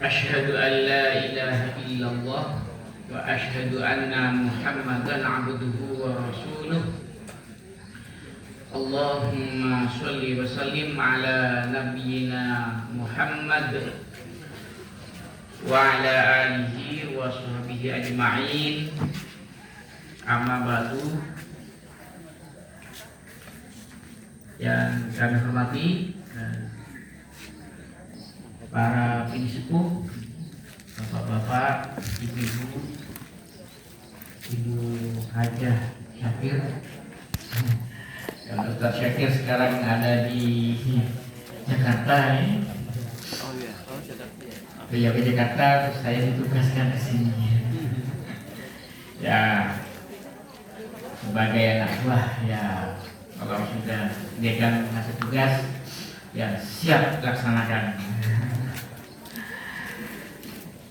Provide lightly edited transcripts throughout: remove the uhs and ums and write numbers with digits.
Asyhadu an la ilaha illallah wa asyhadu anna Muhammadan abduhu wa rasuluh. Allahumma sholli wa sallim ala nabiyyina Muhammad wa ala alihi wa sahbihi ajma'in. Amma ba'du. Yang kami hormati para pensepuh, bapak-bapak, ibu-ibu, Ibu Hajah Syakir. Kalau Ustaz Syakir sekarang ada di Jakarta ya. Beliau ke Jakarta, terus saya ditugaskan ke sini. Ya, sebagai anak buah ya, kalau sudah dekan ngasih tugas ya siap laksanakan.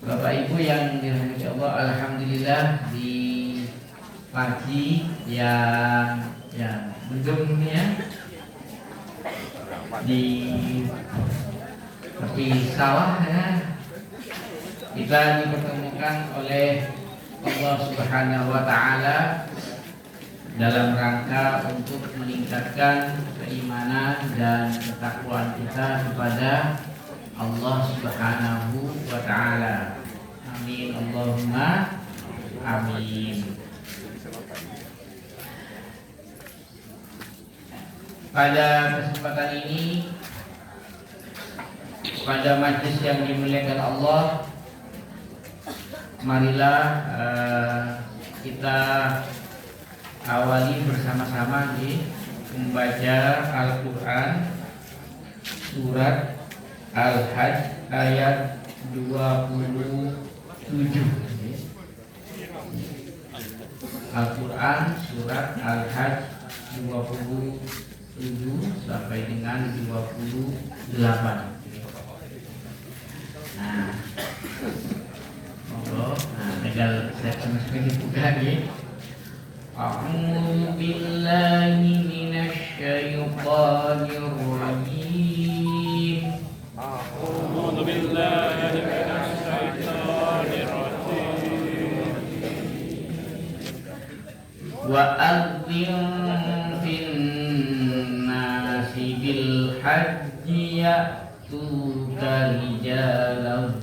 Bapak Ibu yang dirahmati Allah, alhamdulillah di pagi yang mendung ini ya, di tepi sawah ya, kita dipertemukan oleh Allah Subhanahu wa Ta'ala dalam rangka untuk meningkatkan keimanan dan ketakwaan kita kepada Allah Subhanahu wa Ta'ala. Amin Allahumma amin. Pada kesempatan ini, pada majlis yang dimuliakan Allah, marilah kita awali bersama-sama di membaca Al-Quran surat Al-Hajj ayat 27. Al-Quran surat Al-Hajj 27 sampai dengan 28. Nah, monggo, tinggal saya semestinya dibuka lagi. A'udzu billahi minasy syaithanir rajim. A'udzu billahi minasy syaithanir rajim. Wa adzin fin nasi bil hajji ya'tuka rijalan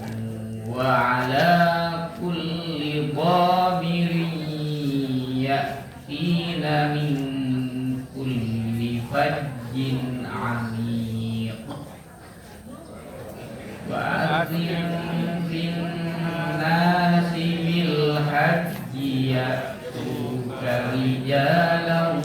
wa 'ala kulli dhamirin ya'tina min kulli fajjin 'amiq. Wa'adzin fin nasi bil hajji ya'tuka rijalan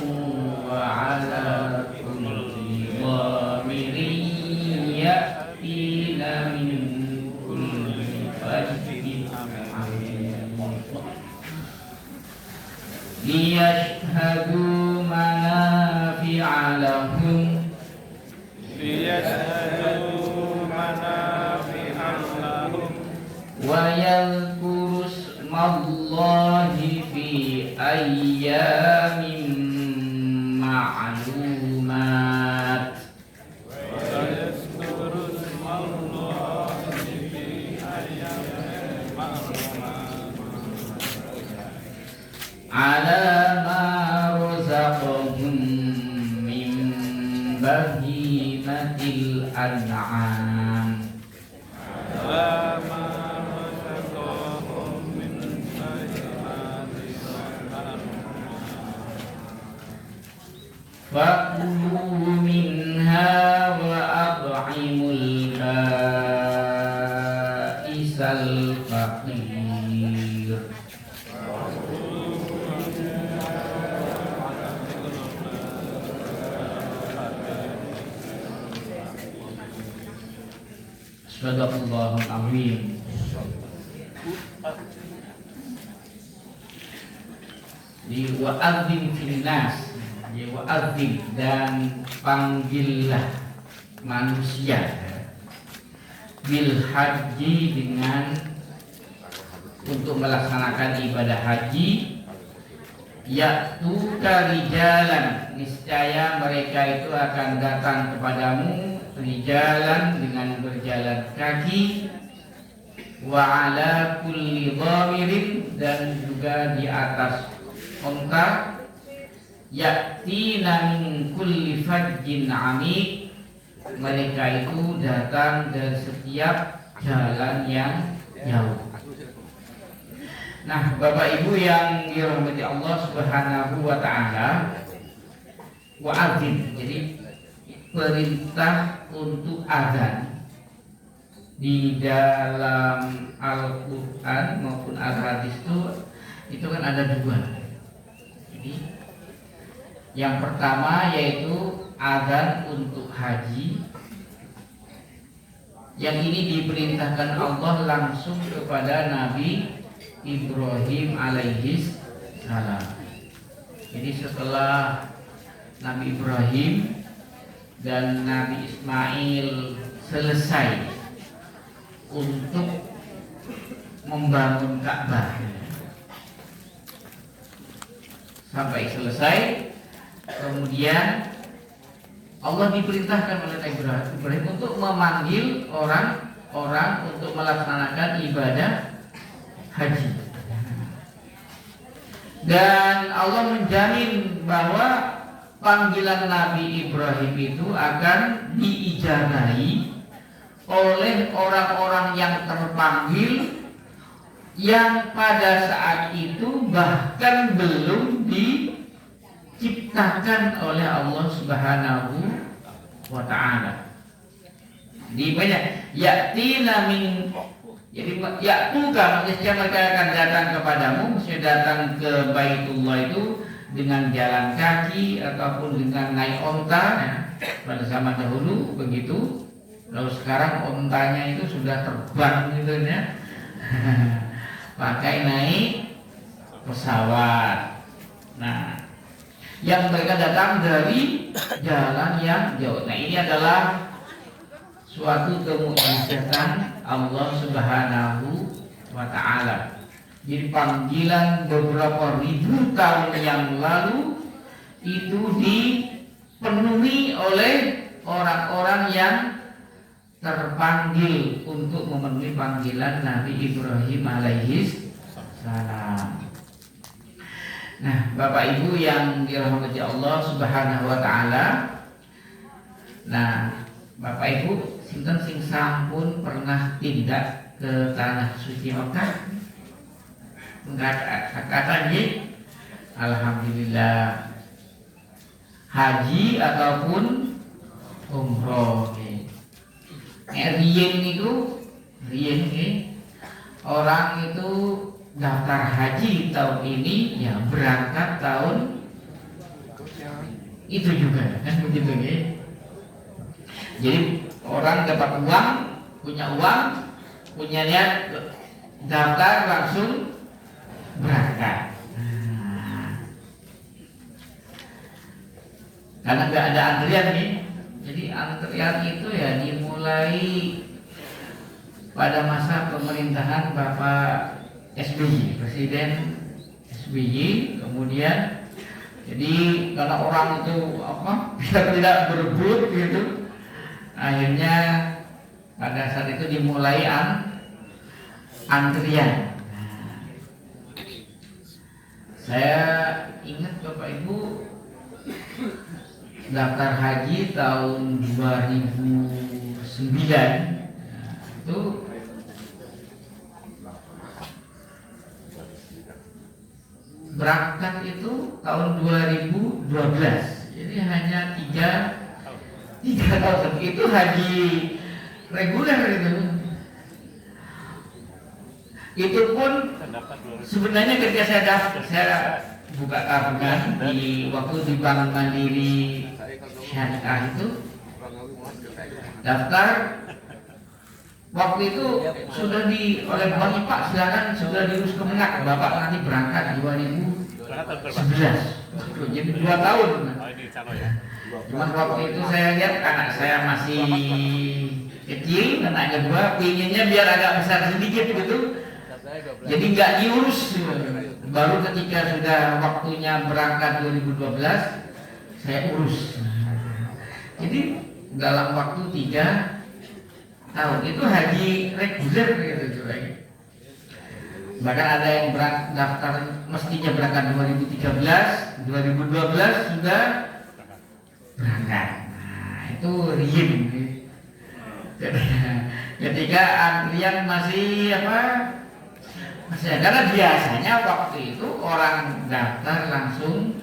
wa 'ala kulli dhamirin ya'tina min kulli fajjin 'amiq. Liyashhadu manafi'a lahum wa yadhkuru ismallahi fi ayyamin ma'lumat. Ala ma razaqahum min bahimatil an'am. Fakulu minha wa at'imul ba'isal faqir. Sadaqallahul azim. Di wa'adzim fil nas, ya wa'adzim, dan panggillah manusia bil haji, dengan untuk melaksanakan ibadah haji. Ya'tuka rijalan, niscaya mereka itu akan datang kepadamu rijalan, dengan berjalan kaki. wa ala kulli dhamirin, dan juga di atas onta, ya'tina min kulli fajjin amik, mereka itu datang dari setiap jalan yang jauh. Nah, Bapak Ibu yang dirahmati Allah Subhanahu wa taala, wa'adzin, jadi perintah untuk azan di dalam Al-Quran maupun Al-Hadis itu kan ada dua. Jadi yang pertama yaitu azan untuk haji, yang ini diperintahkan Allah langsung kepada Nabi Ibrahim alaihis salam. Jadi setelah Nabi Ibrahim dan Nabi Ismail selesai untuk membangun Ka'bah, sampai selesai, kemudian Allah diperintahkan oleh Ibrahim untuk memanggil orang-orang untuk melaksanakan ibadah haji. Dan Allah menjamin bahwa panggilan Nabi Ibrahim itu akan diijabahi oleh orang-orang yang terpanggil, yang pada saat itu bahkan belum diciptakan oleh Allah Subhanahu wa ta'ala. Di banyak ya'tina min, jadi ya'tuka, maksudnya mereka akan datang kepadamu, maksudnya datang ke Baitullah itu dengan jalan kaki ataupun dengan naik onta ya. Pada zaman dahulu begitu. Lalu sekarang ontanya itu sudah terbang gitu ya. Pakai naik pesawat. Nah, yang mereka datang dari jalan yang jauh. Nah, ini adalah suatu kemujizatan Allah Subhanahu wa ta'ala. Jadi panggilan beberapa ribu tahun yang lalu itu dipenuhi oleh orang-orang yang terpanggil untuk memenuhi panggilan Nabi Ibrahim alaihis salam. Nah, Bapak Ibu yang dirahmati Allah Subhanahu wa ta'ala. Nah, Bapak Ibu, sinten sing sampun pernah tindak ke tanah suci Mekah? Kata nggih, alhamdulillah, haji ataupun umroh. Riyen niku, orang itu daftar haji tahun ini ya berangkat tahun itu juga kan begitu nggih. Jadi orang dapat uang, punya niat daftar langsung berangkat. Karena nggak ada antrian nih, jadi antrian itu ya dimulai pada masa pemerintahan Bapak SBY, Presiden SBY. Kemudian jadi karena orang itu biar tidak berebut gitu, akhirnya pada saat itu dimulai antrian. Saya ingat Bapak Ibu daftar haji tahun 2009 itu berangkat itu tahun 2012. Jadi hanya tiga tahun itu haji reguler itu. Itu pun sebenarnya ketika saya buka tabungan di waktu di Bank Mandiri Syariah itu daftar, waktu itu sudah oleh Bapak, Pak silakan sudah diurus Kemenak, Bapak nanti berangkat 2011. Jadi 2 tahun. Cuman waktu itu saya lihat anak saya masih kecil, anak kedua pinginnya biar agak besar sedikit gitu. Jadi nggak diurus. Baru ketika sudah waktunya berangkat 2012 saya urus. Jadi dalam waktu 3 tahun itu haji reguler gitu. Bahkan ada yang daftar mestinya berangkat 2013, 2012 sudah berangkat. Nah, itu riem. Ketika antrian masih karena biasanya waktu itu orang daftar langsung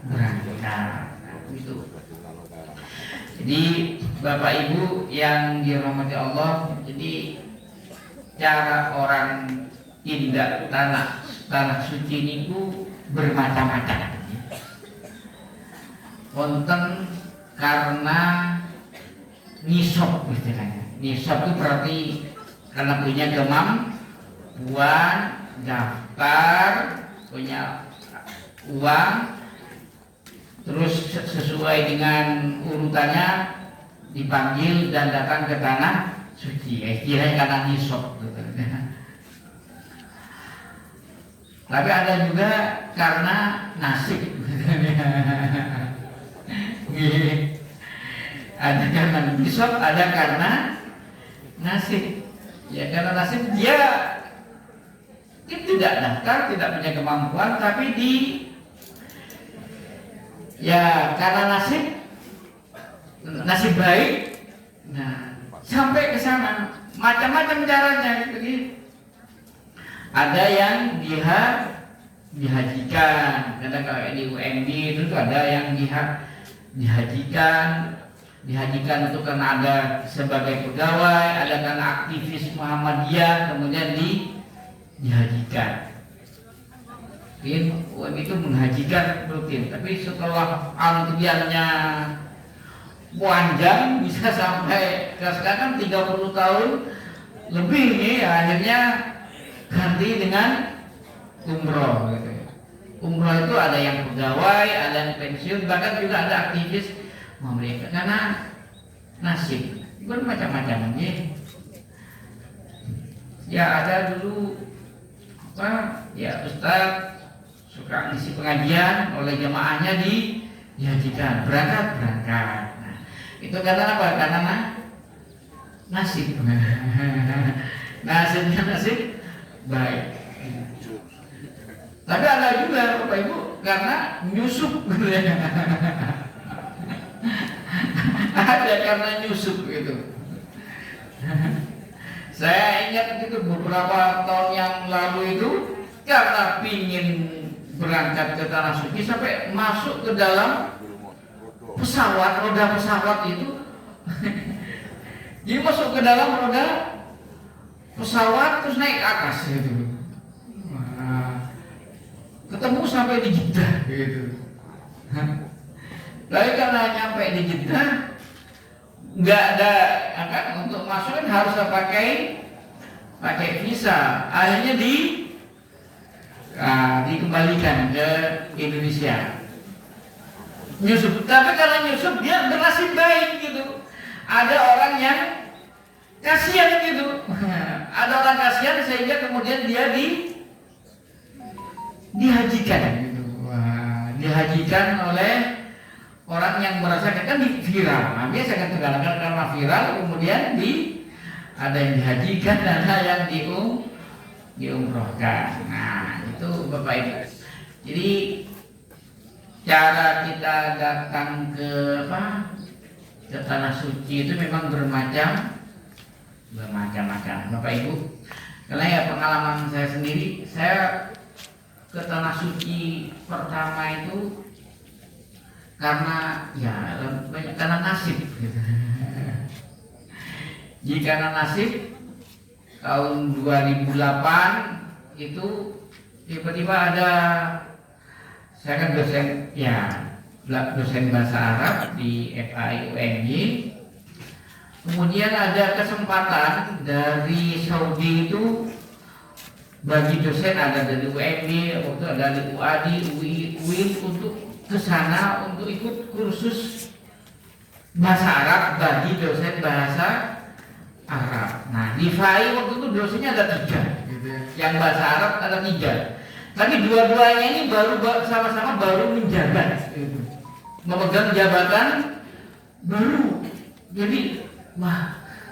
berangkat. Nah, itu. Jadi Bapak Ibu yang dirahmati Allah, jadi cara orang tindak tanah suci niku bermacam-macam. Wonten karena nisab istilahnya. Nisab itu berarti karena punya kemampuan, daftar, punya uang, terus sesuai dengan urutannya dipanggil dan datang ke tanah suci. Istilahnya karena nisab. Tapi ada juga karena nasib. Ada karena nisab, ada karena nasib. Ya karena nasib dia tidak daftar, tidak punya kemampuan, tapi karena nasib baik. Nah, sampai ke sana macam-macam caranya gitu. Ada yang dihajikan, kadang kalau di UMD itu ada yang dihajikan itu karena ada sebagai pegawai, ada karena aktivis Muhammadiyah, kemudian dihajikan. Itu menghajikan rutin, tapi setelah antriannya panjang bisa sampai sekarang 30 tahun lebih nih, akhirnya ganti dengan umroh gitu. Umroh itu ada yang pegawai, ada yang pensiun, bahkan juga ada aktivis mereka karena nasib bermacam-macam nih. Ya ada dulu Ustaz suka ngisi pengajian oleh jamaahnya dihajikan, berangkat. Nah, itu karena apa? Karena nasib. Nasib baik. Tapi ada juga Bapak Ibu karena nyusup gitu ya. Ada karena nyusup gitu. Saya ingat itu beberapa tahun yang lalu itu karena pingin berangkat ke tanah suci sampai masuk ke dalam pesawat, roda pesawat itu. Jadi masuk ke dalam roda pesawat terus naik ke atas gitu. Ketemu sampai di Jeddah gitu. Lalu karena nyampe di Jeddah nggak ada untuk masuk kan harus pakai visa. Akhirnya dikembalikan ke Indonesia. Nyusup, tapi kalau nyusup dia bernasib baik gitu. Ada orang yang kasihan gitu. Ada orang kasihan sehingga kemudian dia dihajikan gitu. Dihajikan oleh orang yang merasakan kan viral. Nah, biasa kan karena viral kemudian ada yang dihajikan dan ada yang diumrohkan. Nah, itu Bapak Ibu. Jadi cara kita datang ke tanah suci itu memang bermacam-macam Bapak Ibu. Karena ya pengalaman saya sendiri, saya ke tanah suci pertama itu karena karena nasib gitu. Jadi karena nasib tahun 2008 itu tiba-tiba ada, saya kan dosen bahasa Arab di FAI UNY. Kemudian ada kesempatan dari Saudi itu bagi dosen, ada dari UNY, waktu ada dari UADI, UIN untuk ke sana untuk ikut kursus bahasa Arab bagi dosen bahasa Arab. Nah di FAI waktu itu dosennya ada 3 gitu. Yang bahasa Arab ada 3. Tapi dua-duanya ini sama-sama baru menjabat gitu. Memegang jabatan baru. Jadi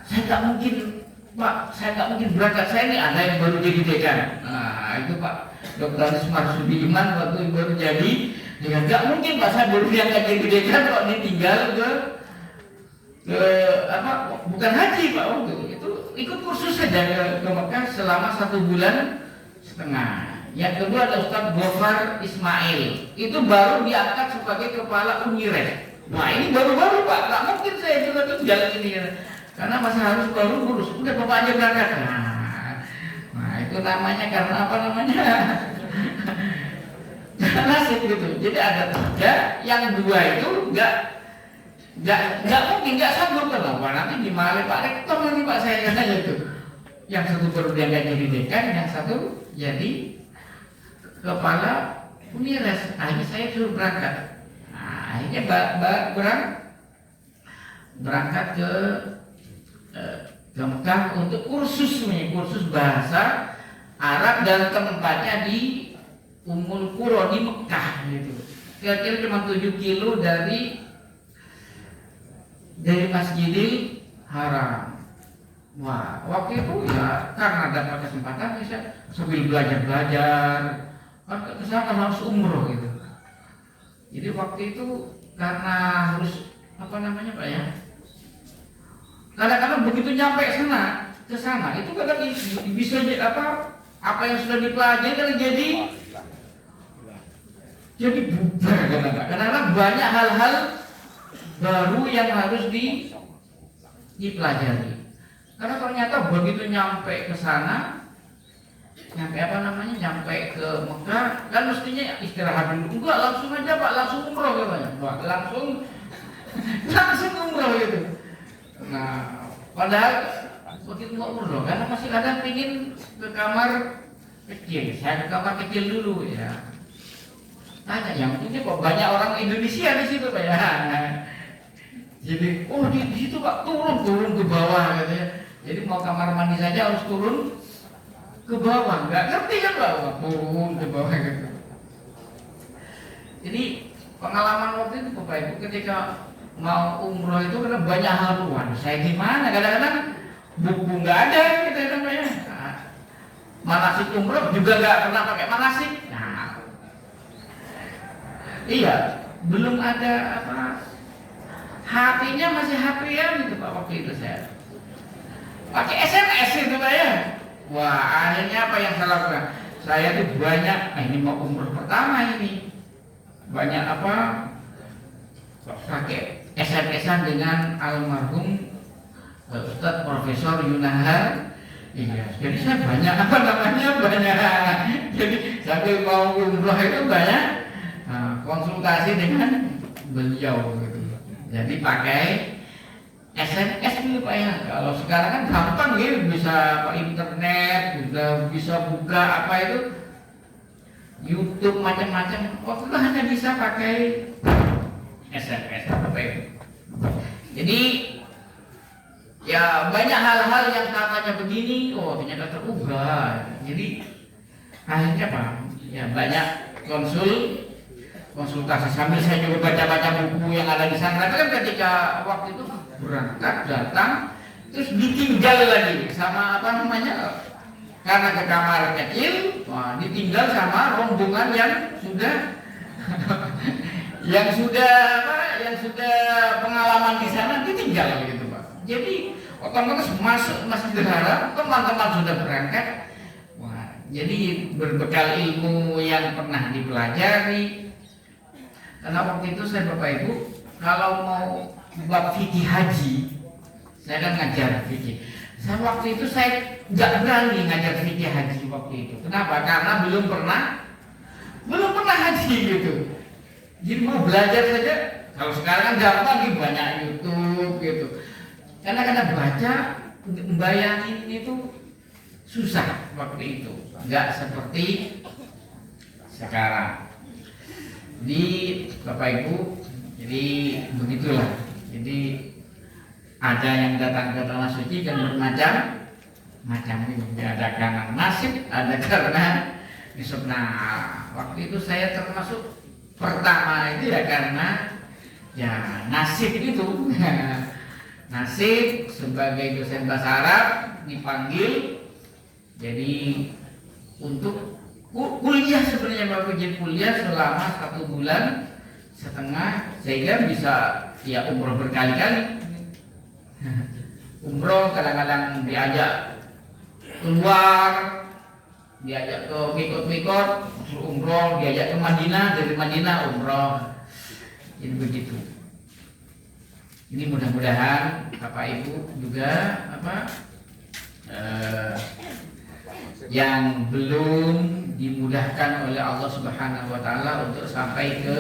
saya tak mungkin Pak, saya nggak mungkin berangkat, saya ini ada yang baru jadi dekan. Nah itu Pak Dr. Ismar Sudiman waktu baru jadi, dia nggak mungkin Pak, saya baru diangkat jadi dekan kok ini tinggal ke apa, bukan haji Pak waktu itu, ikut kursus saja ke Mekah selama 1,5 bulan. Yang kedua ada Ustadz Gofar Ismail, itu baru diangkat sebagai kepala Unires. Nah ini baru-baru Pak, nggak mungkin saya juga tinggal ini karena masih harus baru ngurus. Udah Bapak aja berangkat. Nah itu namanya karena apa namanya? Nasib gitu. Jadi ada 3, yang 2 itu nggak mungkin, nggak sanggup kenapa nanti dimarahin Pak Rektor nanti Pak saya katanya itu. Yang satu baru diangkat jadi dekan, yang satu jadi kepala Unires. Akhirnya saya suruh berangkat. Nah, akhirnya berangkat ke Mekah untuk kursus bahasa Arab dan tempatnya di Ummul Qura di Mekah gitu. Kira-kira cuma 7 kilo dari Masjidil Haram. Wah, waktu itu ya karena dapat kesempatan saya sambil belajar ke sana harus umroh gitu. Jadi waktu itu karena harus apa namanya Pak ya, kadang-kadang begitu nyampe ke sana itu kadang bisa apa yang sudah dipelajari kan jadi bubar kadang-kadang banyak hal-hal baru yang harus dipelajari. Karena ternyata begitu nyampe ke sana, nyampe ke Mekah, kan mestinya istirahat dulu. Enggak, langsung aja Pak, langsung umroh katanya. Wah, langsung umroh gitu. Nah, padahal begitu mau umroh, karena masih ada pingin ke kamar kecil. Saya ke kamar kecil dulu ya. Tanya, yang ini kok banyak orang Indonesia di situ Pak ya. Jadi, oh di situ Pak turun ke bawah katanya. Jadi mau kamar mandi saja harus turun ke bawah, nggak ngerti kan Pak, turun ke bawah gitu. Jadi pengalaman waktu itu Bapak Ibu ketika mau umroh itu karena banyak hal baru. Saya gimana? Kadang-kadang buku nggak ada gitu namanya. Nah, manasik umroh juga nggak pernah pakai manasik. Nah, iya, belum ada apa. HP-nya masih HP-an gitu Pak waktu itu saya. Pakai SMS itu Pak ya. Wah, akhirnya apa yang saya lakukan? Saya tuh banyak, ini mau umroh pertama ini. Banyak apa? Pakai SMS-an dengan almarhum Ustadz Profesor Yunahar. Iya, jadi saya banyak banyak. Jadi sampai mau umroh itu banyak konsultasi dengan beliau gitu. Jadi pakai SMS dulu Pak ya. Kalau sekarang kan gampang gitu, bisa Pak internet, bisa buka apa itu YouTube macam-macam. Waktu itu hanya bisa pakai SMS apa itu. Jadi ya banyak hal-hal yang katanya begini, oh ternyata terubah. Jadi akhirnya Pak, ya banyak konsultasi sambil saya juga baca-baca buku yang ada di sana. Tapi kan ketika waktu itu berangkat datang terus ditinggal lagi sama apa namanya, karena ke kamar kecil, wah, ditinggal sama rombongan yang sudah yang sudah pengalaman di sana, ditinggal gitu Pak. Jadi otomatis masuk Masjidil Haram, teman-teman sudah berangkat. Wah, jadi berbekal ilmu yang pernah dipelajari. Karena waktu itu saya Bapak Ibu kalau mau bab fikih haji, saya kan ngajar fikih. Waktu itu saya nggak berani ngajar fikih haji waktu itu. Kenapa? Karena belum pernah haji gitu. Jadi mau belajar saja. Kalau sekarang kan gampang nih, banyak YouTube gitu. Karena baca, bayangin itu susah waktu itu. Nggak seperti sekarang. Jadi Bapak Ibu, jadi begitulah. Jadi ada yang datang ke tanah suci dan bermacam-macam ini. Ada karena nasib, ada karena nisab. Nah, waktu itu saya termasuk pertama itu ya karena ya nasib itu. Nasib sebagai dosen bahasa Arab dipanggil jadi untuk kuliah sebenarnya Bapak izin kuliah selama 1 bulan setengah sehingga bisa ya umroh berkali-kali. Umroh kadang-kadang diajak keluar, diajak ke mikot-mikot umroh, diajak ke Madinah, dari Madinah umroh. Jadi begitu. Ini mudah-mudahan Bapak Ibu juga yang belum dimudahkan oleh Allah Subhanahu wa taala untuk sampai ke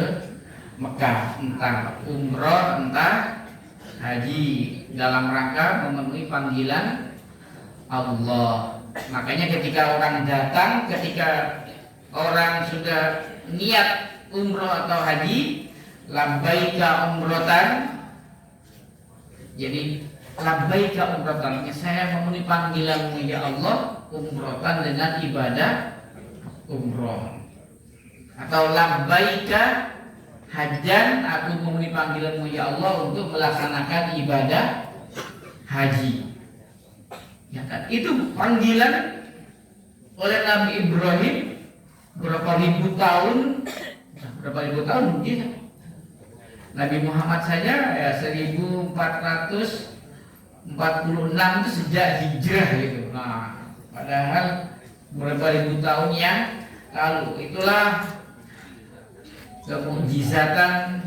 Mekah, entah umroh, entah haji, dalam rangka memenuhi panggilan Allah. Makanya ketika orang datang, ketika orang sudah niat umroh atau haji, labbaika umrotan. Jadi labbaika umrotan, saya memenuhi panggilanmu ya Allah, umrotan dengan ibadah umroh. Atau labbaika hajan, aku memenuhi panggilanmu ya Allah untuk melaksanakan ibadah haji. Ya kan? Itu panggilan oleh Nabi Ibrahim berapa ribu tahun mungkin. Nabi Muhammad saja ya 1446 itu sejak hijrah gitu. Nah, padahal beberapa ribu tahun yang lalu. Itulah kemukjizatan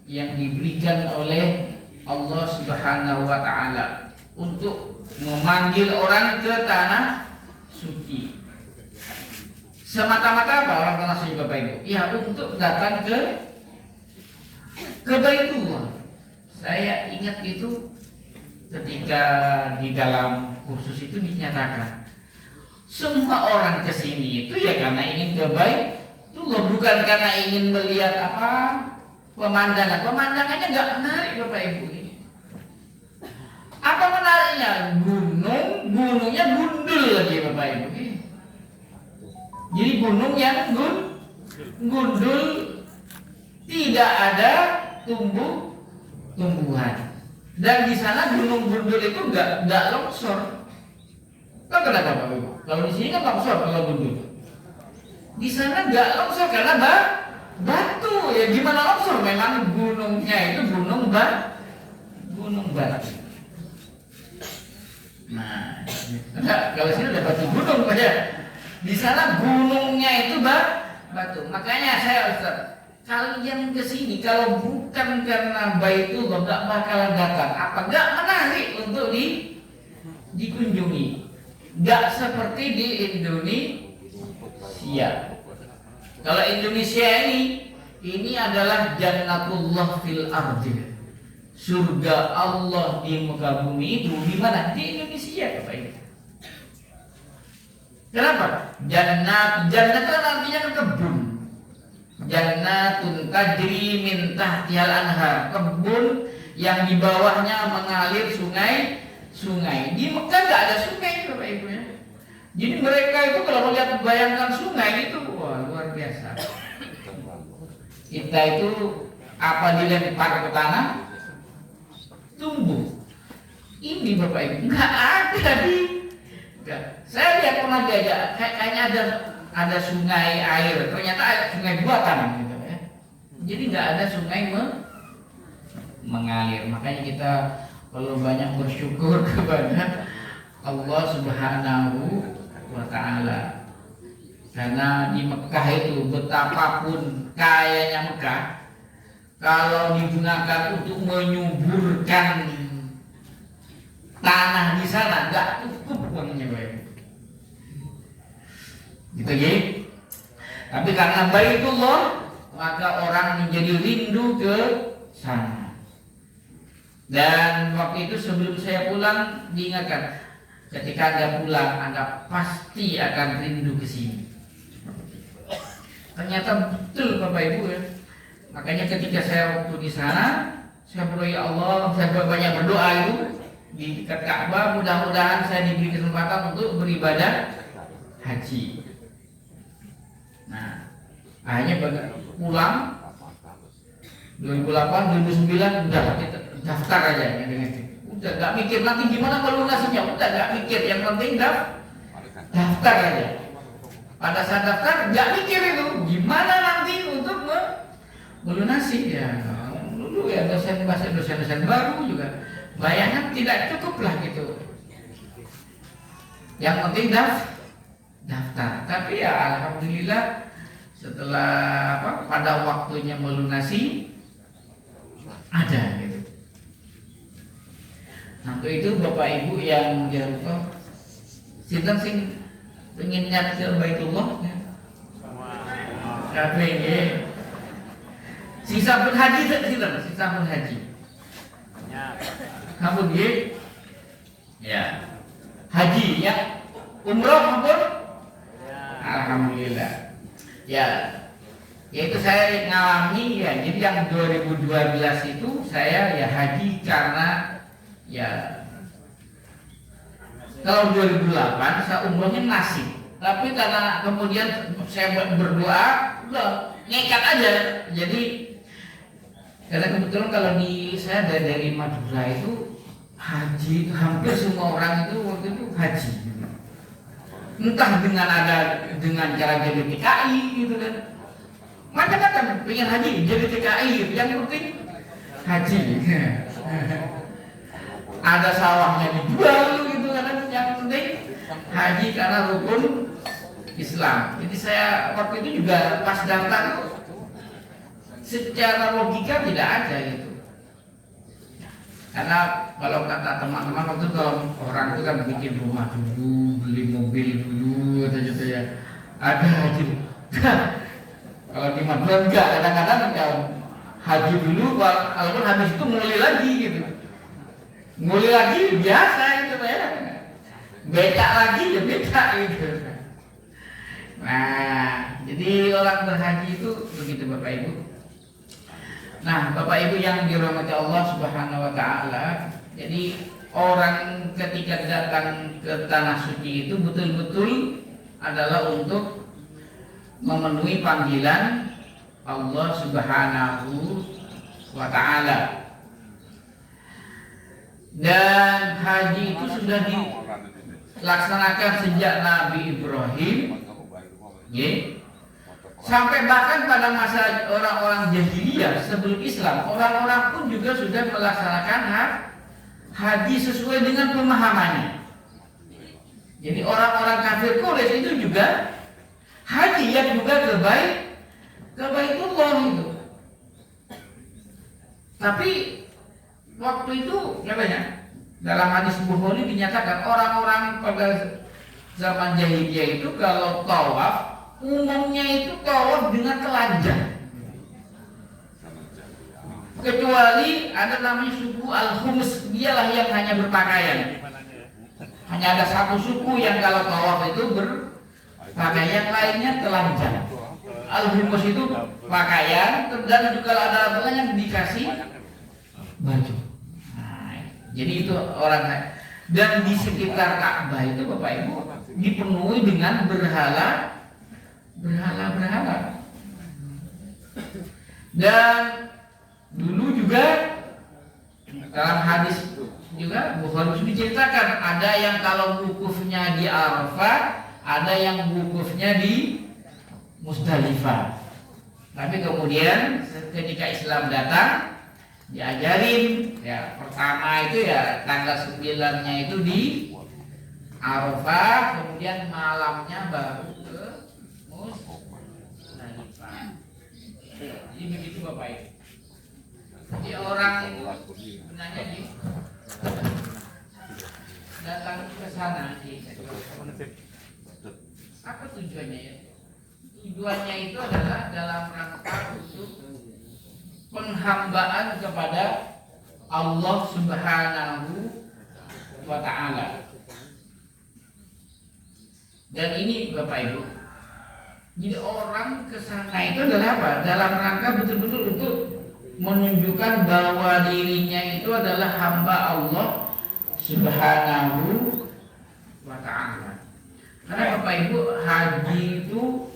yang diberikan oleh Allah Subhanahu wa taala untuk memanggil orang ke tanah suci. Semata-mata apa orang tanah suci Bapak Ibu? Ya, untuk datang ke Baitullah. Saya ingat itu ketika di dalam kursus itu dinyatakan semua orang ke sini itu ya karena ingin ke Baitullah, bukan karena ingin melihat pemandangan. Pemandangannya nggak menarik Bapak Ibu ini. Apa menariknya? Gunungnya gundul lagi Bapak Ibu ini. Jadi gunung yang gundul, tidak ada tumbuhan. Dan di sana gunung gundul itu enggak longsor. Kan kenapa Bapak Ibu? Kalau di sini kan longsor kalau gundul. Di sana enggak longsor karena batu. Ya gimana longsor? Memang gunungnya itu gunung batu. Nah, kalau sini ada batu gunung aja. Di sana gunungnya itu batu. Makanya saya Ustaz, kalian kesini kalau bukan karena Baitullah nggak bakalan datang. Apa nggak menarik untuk dikunjungi? Nggak seperti di Indonesia. Kalau Indonesia ini adalah jannatullah fil ardi. Surga Allah di muka bumi itu di mana? Di Indonesia Bapak Ibu. Kenapa? Jannat itu artinya kebun. Jannatun tajri min tahtihal anhar, kebun yang di bawahnya mengalir sungai. Di Mekah nggak ada sungai Bapak Ibu ya. Jadi mereka itu kalau melihat bayangkan sungai itu wah luar biasa. Kita itu apa dilempar ke tanah tumbuh. Ini Bapak Ibu nggak ada di. Saya lihat pernah diajak, kayaknya ada sungai air, ternyata ada sungai buatan gitu ya. Jadi nggak ada sungai mengalir. Makanya kita perlu banyak bersyukur kepada Allah Subhanahu wa taala. Karena di Mekah itu betapapun kayanya Mekah, kalau digunakan untuk menyuburkan tanah di sana nggak cukup uangnya Bapak. Gitu ya. Tapi karena Baitullah maka orang menjadi rindu ke sana. Dan waktu itu sebelum saya pulang diingatkan, ketika Anda pulang Anda pasti akan rindu ke sini. Ternyata betul Bapak Ibu ya. Makanya ketika saya waktu di sana, saya berdoa ya Allah, saya banyak berdoa itu di dekat Ka'bah, mudah-mudahan saya diberi kesempatan untuk beribadah haji. Nah, akhirnya pulang 2008, 2009 udah daftar aja ya dengan itu. Udah nggak mikir nanti gimana melunasinya, udah nggak mikir, yang penting daftar aja. Pada saat daftar nggak mikir itu gimana nanti untuk melunasi ya. Dulu ya dosen-dosen baru juga bayarnya tidak cukup lah gitu. Yang penting daftar. Tapi ya alhamdulillah setelah pada waktunya melunasi ada gitu. Nah itu Bapak Ibu yang diharapkan sinten sing pengen nyat ke Baitullah ya. Kabeh nggih. Sisa pun haji sinten? Sisa pun haji. Ampun nggih. Ya. Haji ya. Umroh ampun. Alhamdulillah. Ya. Yaitu saya ngalami ya. Jadi yang 2012 itu saya ya haji karena ya kalau 2008 saya umrohnya nasib, tapi karena kemudian saya berdoa, udah nekat aja. Jadi karena kebetulan kalau saya dari Madura itu haji itu hampir semua orang itu waktu itu haji, entah dengan cara jadi TKI gitu kan, macam-macam pengen haji jadi TKI gitu. Yang penting haji. Ada sawahnya dijual gitu kan, yang penting haji karena rukun Islam. Jadi saya waktu itu juga pas daftar secara logika tidak ada gitu. Karena kalau kata teman-teman waktu itu kalau orang itu kan bikin rumah dulu, beli mobil dulu atau gitu ya. Ada haji. Kalau di Madura enggak, kadang-kadang haji dulu, walaupun habis itu mulai lagi gitu. Mulai lagi biasa gitu ya, becak lagi ya becak gitu. Nah, jadi orang berhaji itu begitu Bapak Ibu. Nah, Bapak Ibu yang dirahmati Allah Subhanahu Wa Taala, jadi orang ketika datang ke tanah suci itu betul-betul adalah untuk memenuhi panggilan Allah Subhanahu Wa Taala. Dan haji itu sudah dilaksanakan sejak Nabi Ibrahim, ya. Sampai bahkan pada masa orang-orang jahiliyah sebelum Islam, orang-orang pun juga sudah melaksanakan haji sesuai dengan pemahamannya. Jadi orang-orang kafir Quraisy itu juga haji yang juga ke Baitullah itu. Tapi waktu itu dalam hadis Bukhari dinyatakan orang-orang pada zaman jahiliyah itu kalau tawaf umumnya itu tawaf dengan telanjang, kecuali ada namanya suku Al-Khums, dialah yang hanya berpakaian. Hanya ada satu suku yang kalau tawaf itu berpakaian, lainnya telanjang. Al-Khums itu pakaian dan juga ada yang dikasih baju. Jadi itu orang, dan di sekitar Ka'bah itu Bapak Ibu dipenuhi dengan berhala. Dan dulu juga dalam hadis juga Bukhari diceritakan ada yang kalau wukufnya di Arafah, ada yang wukufnya di Musdalifah. Tapi kemudian ketika Islam datang diajarin ya, pertama itu ya tanggal 9-nya itu di Arafah, kemudian malamnya baru ke Musdalifah. Jadi begitu Bapak Ibu. Jadi orang itu sebenarnya datang ke sana apa tujuannya ya? Tujuannya itu adalah dalam rangka untuk penghambaan kepada Allah Subhanahu wa Ta'ala. Dan ini Bapak Ibu, jadi orang kesana itu adalah apa? Dalam rangka betul-betul untuk menunjukkan bahwa dirinya itu adalah hamba Allah Subhanahu wa Ta'ala. Karena Bapak Ibu, haji itu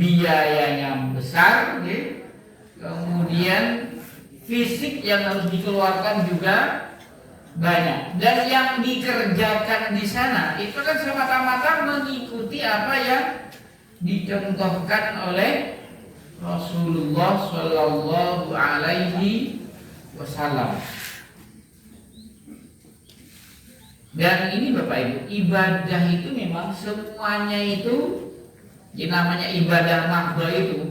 biayanya besar, ya. Kemudian fisik yang harus dikeluarkan juga banyak. Dan yang dikerjakan di sana itu kan semata-mata mengikuti apa yang dicontohkan oleh Rasulullah Shallallahu Alaihi Wasallam. Dan ini Bapak Ibu, ibadah itu memang semuanya itu yang namanya ibadah mahdoh itu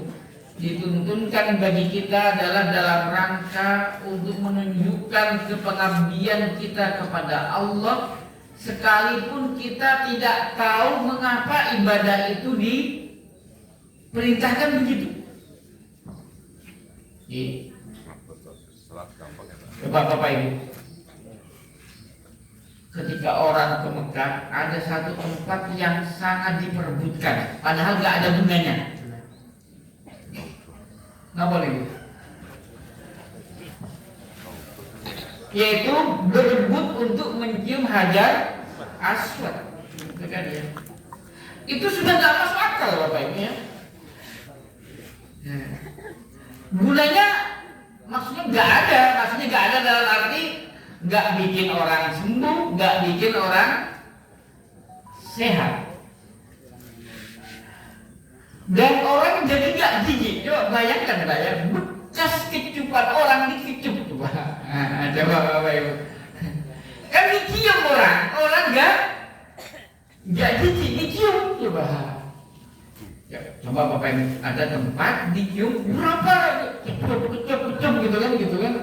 dituntunkan bagi kita adalah dalam rangka untuk menunjukkan kepengabdian kita kepada Allah, sekalipun kita tidak tahu mengapa ibadah itu diperintahkan begitu. Bapak Ibu, ketika orang ke Mekah ada satu tempat yang sangat diperebutkan, padahal gak ada gunanya. Nggak boleh, yaitu berebut untuk mencium Hajar Aswad. Itu kan ya. Itu sudah gak masuk akal Bapak Ibu ya. Gunanya maksudnya gak ada, dalam arti gak bikin orang sembuh, gak bikin orang sehat. Dan orang jadi gak jijik. Coba bayangkan bekas kecupan orang dikecup coba. Coba Bapak Ibu. Kan dicium orang gak jijik, dicium coba. Ya, coba Bapak Ibu, ada tempat dicium berapa kecup gitu kan.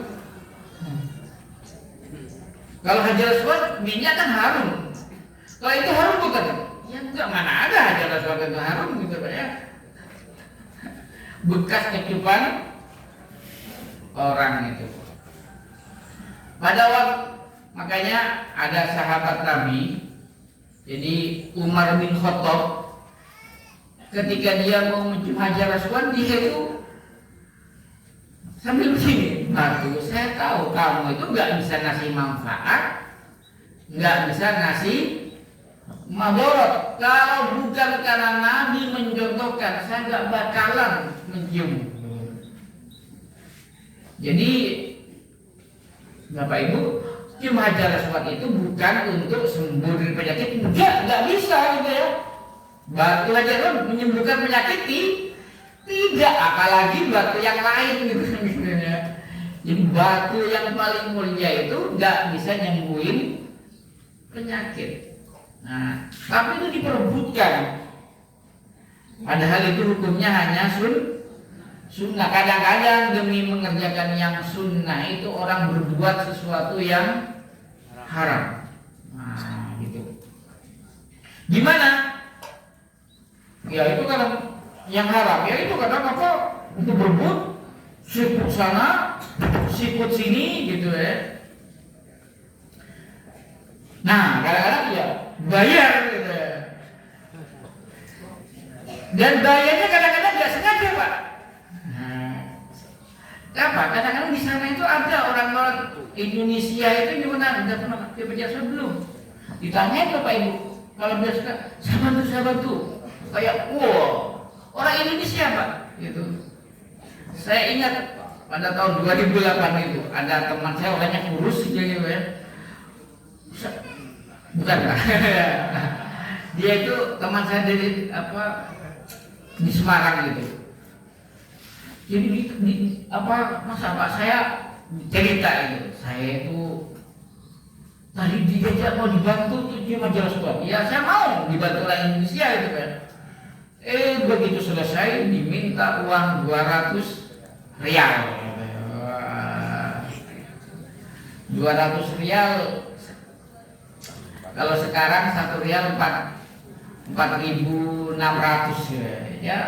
Kalau Hajar Aswad minyak kan harum. Kalau itu harum bukan? Ya enggak, mana ada Hajar Aswad itu harum gitu Pak ya. Bekas kecupan orang itu. Pada waktu makanya ada sahabat Nabi, jadi Umar bin Khattab, ketika dia mau mencium Hajar Aswad, dia itu sambil begini, "Batu, saya tahu kamu itu nggak bisa ngasih manfaat, nggak bisa ngasih madorot. Kalau bukan karena Nabi mencontohkan, saya nggak bakalan mencium." Jadi Bapak Ibu, cium Hajar Aswad itu bukan untuk sembuh dari penyakit, nggak bisa gitu ya. Batu Hajar Aswad menyembuhkan penyakit tidak, apalagi batu yang lain gitu ya. Jadi batu yang paling mulia itu nggak bisa nyembuhin penyakit. Nah, tapi itu diperebutkan. Padahal itu hukumnya hanya sunnah. Kadang-kadang demi mengerjakan yang sunnah itu orang berbuat sesuatu yang haram. Nah, gitu. Gimana? Ya itu kalau yang haram, ya itu kadang apa? Untuk berebut, sikut sana, sikut sini gitu ya. Nah, kadang-kadang ya bayar gitu ya. Dan bayarnya kadang-kadang nggak sengaja Pak. Apa? Kadang-kadang di sana itu ada orang-orang Indonesia itu gimana? Udah pernah ke penjara belum? Ditanyain Bapak Ibu, kalau dia suka, saya bantu. Kayak, wow, orang Indonesia Pak, gitu. Saya ingat pada tahun 2008 itu ada teman saya orangnya kurus gitu ya. Bukan Pak. Dia itu teman saya dari di Semarang gitu. Jadi masa Pak saya cerita itu, saya itu tadi diajak mau dibantu tuh dia Hajar Aswad. Ya saya mau dibantu orang Indonesia gitu kan. Begitu selesai diminta uang 200 rial. 200 rial. Kalau sekarang 1 rial 4.600 ya.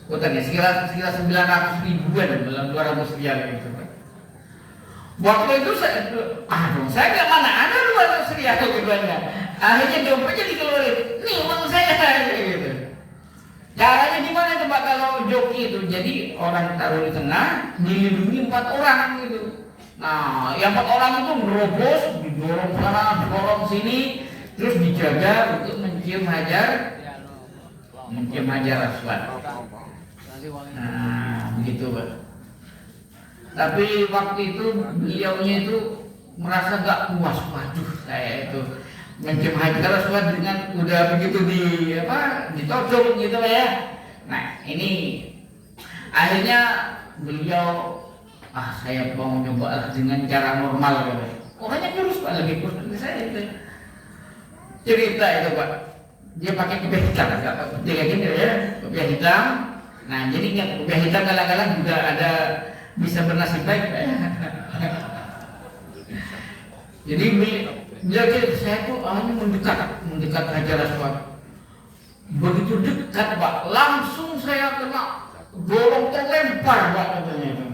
Kotanya sekitar 900 ribuan dalam 200 rial itu. Waktu itu saya nggak mana ada 200 rial keduanya. Akhirnya dompetnya dikeluarin. Nih uang saya gitu. Caranya gimana coba kalau joki itu? Jadi orang taruh di tengah, dilindungi 4 orang gitu. Nah, yang 4 orang itu merobos, didorong sana, didorong sini, terus dijaga untuk mencium Hajar Aswad. Nah, begitu Pak. Tapi waktu itu beliaunya itu merasa nggak puas, waduh saya itu mencium hajar aswad dengan udah begitu ditodong gitu ya. Nah ini akhirnya beliau saya mau nyoba dengan cara normal gitu. Orangnya kurus Pak, lebih kurus dari saya itu. Cerita itu Pak, dia pakai kopiah hitam, dia kayak gini ya, kopiah hitam. Nah jadi kopiah hitam kadang-kadang juga ada bisa bernasib baik Pak ya. Jadi dia saya tuh mendekat Hajar Aswad. Begitu dekat Pak, langsung saya kena dorong terlempar Pak katanya itu.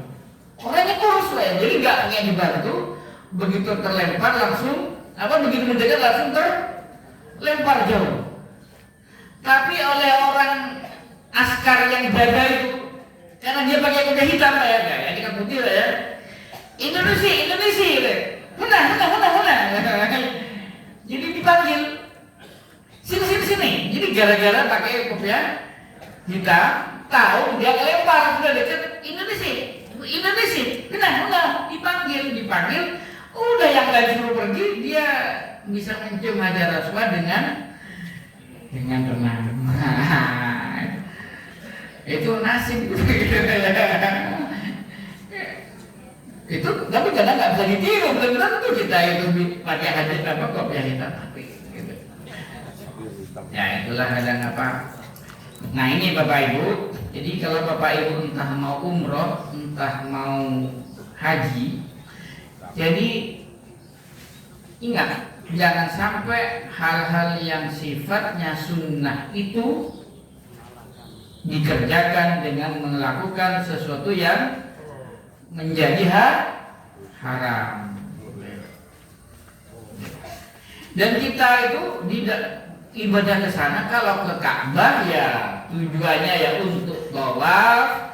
Orangnya kurus Pak ya, jadi nggak dibantu. Begitu terlempar langsung begitu mendekat langsung terlempar jauh. Tapi oleh orang askar yang jaga itu, karena dia pakai kopiah hitam Pak ya, kayak hitam putih Pak ya. Indonesia. Huna. Jadi dipanggil sini. Jadi gara-gara pakai kopiah hitam, tahu dia kelempar sudah dekat Indonesia. Huna dipanggil. Udah yang lain suruh pergi, dia bisa mencium Hajar Aswad dengan tenang. Itu nasib. Itu tapi kadang nggak bisa ditiru, benar-benar tuh kita itu pakai hajar kopiah hitam tapi gitu. Ya itulah kadang Nah ini Bapak Ibu, jadi kalau Bapak Ibu entah mau umroh, entah mau haji, jadi ingat jangan sampai hal-hal yang sifatnya sunnah itu dikerjakan dengan melakukan sesuatu yang menjadi haram. Dan kita itu ibadah ke sana kalau ke Ka'bah ya tujuannya ya untuk tawaf,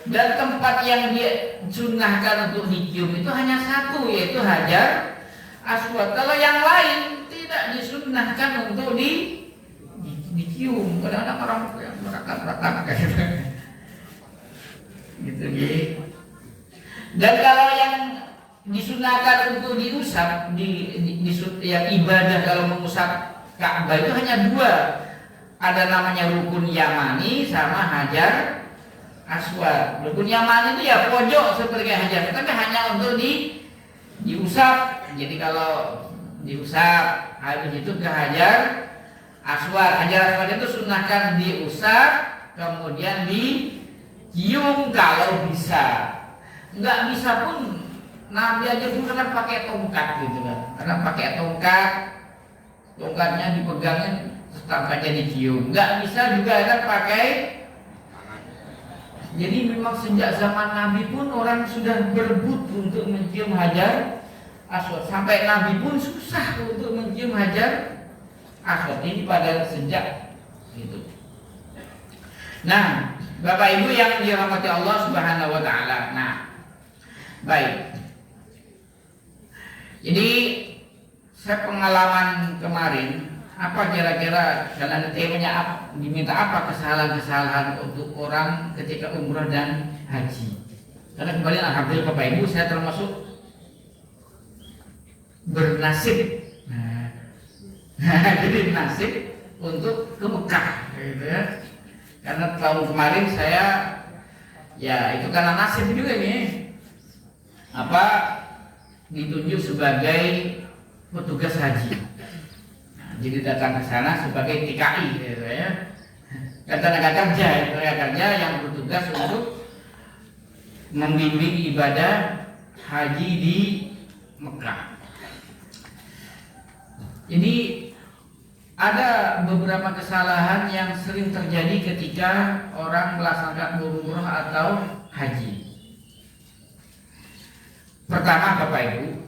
dan tempat yang dia sunnahkan untuk dicium itu hanya satu, yaitu Hajar Aswad. Kalau yang lain tidak disunnahkan untuk dicium. Kadang-kadang orang yang meratap-ratap kayak gitu. Dan kalau yang disunahkan untuk diusap, yang ibadah kalau mengusap Ka'bah itu hanya dua. Ada namanya rukun Yamani sama Hajar Aswad. Rukun Yamani itu ya pojok seperti Hajar, tapi hanya untuk diusap. Jadi kalau diusap, habis itu ke Hajar Aswad. Hajar Aswad itu sunahkan diusap, kemudian dicium kalau bisa. Nggak bisa pun Nabi aja pun kan pakai tongkat gitu kan. Karena pakai tongkatnya dipegangin, tongkatnya dicium. Nggak bisa juga kan pakai. Jadi memang sejak zaman Nabi pun orang sudah berebut untuk mencium Hajar Aswad. Sampai Nabi pun susah untuk mencium Hajar Aswad. Ini pada sejak itu. Nah, Bapak Ibu yang dirahmati Allah Subhanahu wa taala. Nah, baik. Jadi saya pengalaman kemarin, apa kira-kira kalian temanya diminta apa kesalahan-kesalahan untuk orang ketika umrah dan haji? Karena kembali alhamdulillah Bapak Ibu saya termasuk bernasib. Jadi nasib untuk ke Mekah gitu ya. Karena tahun kemarin saya ya itu karena nasib juga nih. Ditunjuk sebagai petugas haji. Nah, jadi datang ke sana sebagai TKI gitu ya. Tenaga kerja yang bertugas untuk membimbing ibadah haji di Mekah. Jadi ada beberapa kesalahan yang sering terjadi ketika orang melaksanakan umroh atau haji. Pertama Bapak Ibu,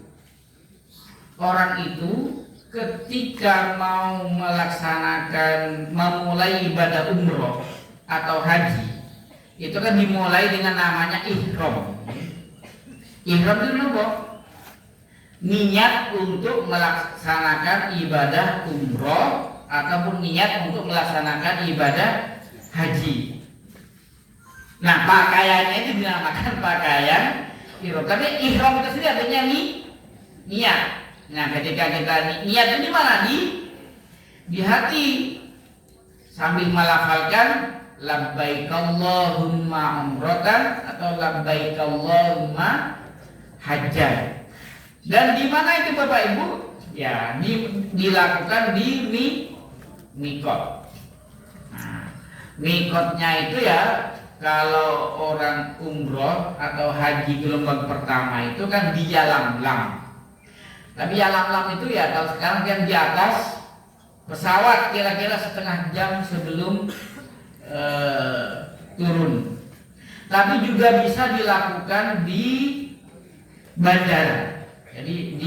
orang itu ketika mau memulai ibadah umroh atau haji, itu kan dimulai dengan namanya ihram. Ihram itu dulu niat untuk melaksanakan ibadah umroh ataupun niat untuk melaksanakan ibadah haji. Nah, pakaiannya itu dinamakan pakaian ihram. Tapi ihram itu sendiri artinya niat. Nah, ketika kita niat itu di mana? Di hati, sambil melafalkan labbaik Allahumma umratan atau labbaik Allahumma hajjan. Dan di mana itu Bapak Ibu? Ya, dilakukan di mikot. Nah, mikotnya itu ya, kalau orang umroh atau haji gelombang pertama itu kan di Yalamlam. Tapi Yalamlam itu ya kalau sekarang kan di atas pesawat, kira-kira setengah jam sebelum turun. Tapi juga bisa dilakukan di bandara. Jadi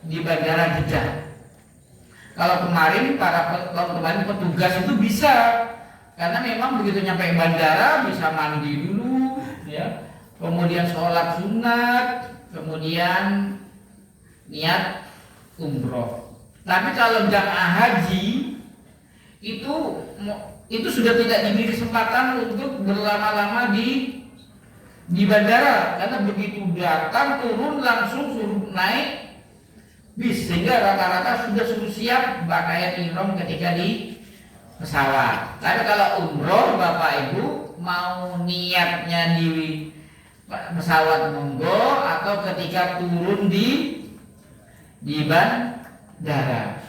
di bandara Jeddah. Kalau kemarin petugas itu bisa, karena memang begitu nyampe bandara bisa mandi dulu, ya, kemudian sholat sunat, kemudian niat umroh. Tapi kalau jamaah haji itu sudah tidak diberi kesempatan untuk berlama-lama di bandara, karena begitu datang turun langsung suruh naik bis, sehingga rata-rata sudah siap pakaian ihram ketika di pesawat. Tapi kalau umroh Bapak Ibu mau niatnya di pesawat monggo, atau ketika turun di bandara.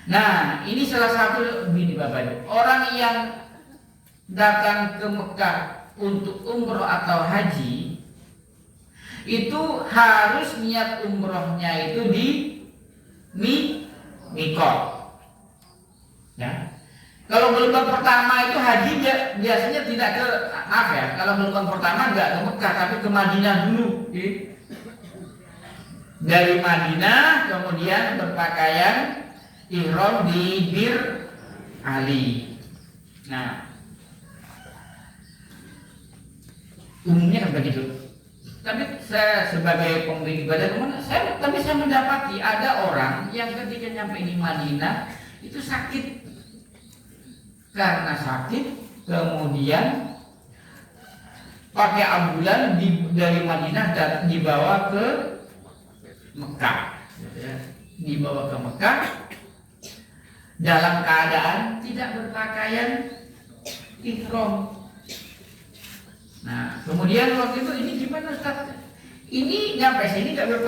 Nah, ini salah satu begini Bapak Ibu, orang yang datang ke Mekah untuk umroh atau haji itu harus niat umrohnya itu di mikot. Ya. Kalau gelombang pertama itu haji biasanya tidak ke, maaf ya, kalau gelombang pertama nggak ke Mekah tapi ke Madinah dulu. Dari Madinah kemudian berpakaian ihram di Bir Ali. Nah, umumnya kan begitu. Tapi saya sebagai pemimpin ibadah, saya mendapati ada orang yang ketika nyampe di Madinah itu sakit. Karena sakit kemudian pakai ambulan dari Madinah dan dibawa ke Mekah. Dibawa ke Mekah dalam keadaan tidak berpakaian ihram. Nah, kemudian waktu itu ini gimana Ustaz? Ini nyampe sini nggak berpakaian